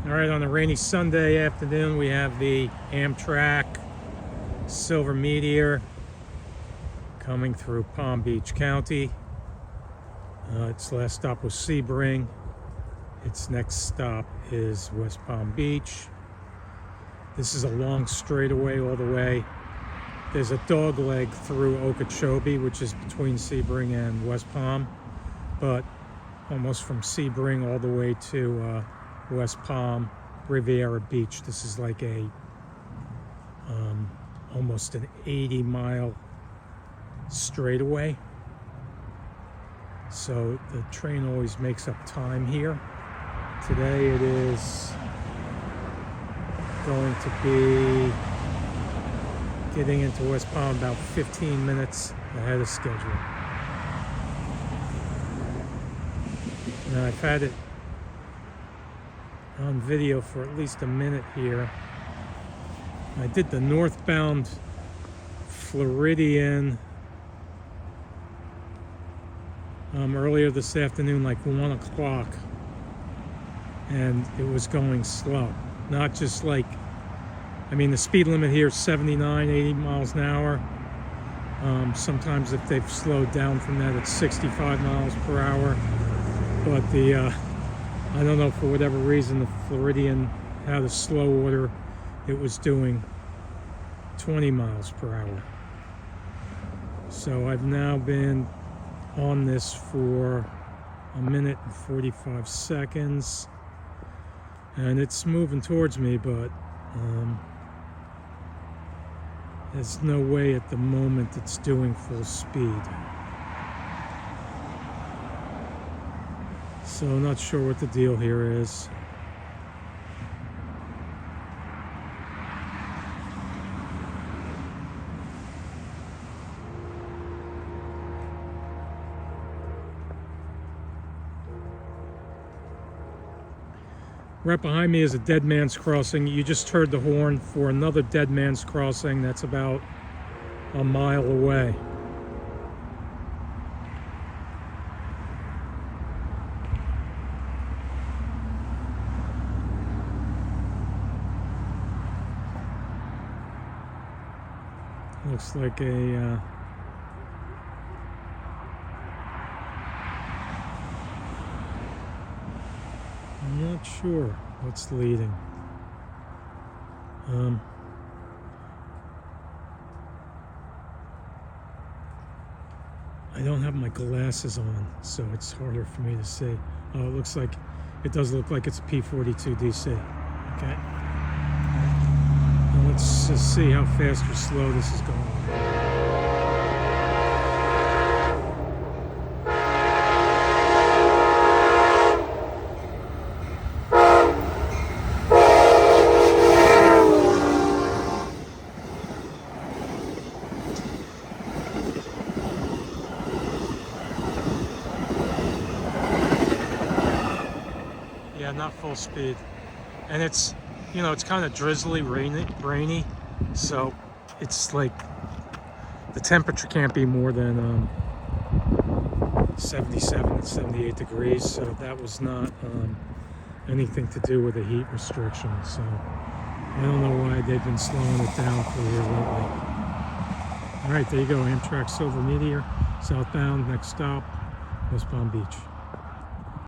All right, on a rainy Sunday afternoon, we have the Amtrak Silver Meteor coming through Palm Beach County. Its last stop was Sebring. Its next stop is West Palm Beach. This is a long straightaway all the way. There's a dog leg through Okeechobee, which is between Sebring and West Palm, but almost from Sebring all the way to West Palm, Riviera Beach. This is like a almost an 80-mile straightaway. So the train always makes up time here. Today it is going to be getting into West Palm about 15 minutes ahead of schedule. Now I've had it on video for at least a minute here. I did the northbound Floridian earlier this afternoon, like 1 o'clock, and it was going slow. Not just like, I mean, the speed limit here is 79, 80 miles an hour. Sometimes if they've slowed down from that, it's 65 miles per hour. But I don't know, for whatever reason, the Floridian had a slow order. It was doing 20 miles per hour. So I've now been on this for 1 minute and 45 seconds. And it's moving towards me, but there's no way at the moment it's doing full speed. So not sure what the deal here is. Right behind me is a dead man's crossing. You just heard the horn for another dead man's crossing that's about a mile away. Looks like I'm not sure what's leading. I don't have my glasses on, so it's harder for me to see. Oh, it looks like, it does look like it's a P42 DC. Okay. Now let's just see how fast or slow this is going. Yeah, not full speed. And it's, you know, it's kind of drizzly, rainy, so it's like the temperature can't be more than 77 and 78 degrees, so that was not anything to do with a heat restriction. So I don't know why they've been slowing it down for here lately. All right, there you go, Amtrak Silver Meteor, southbound, next stop, West Palm Beach.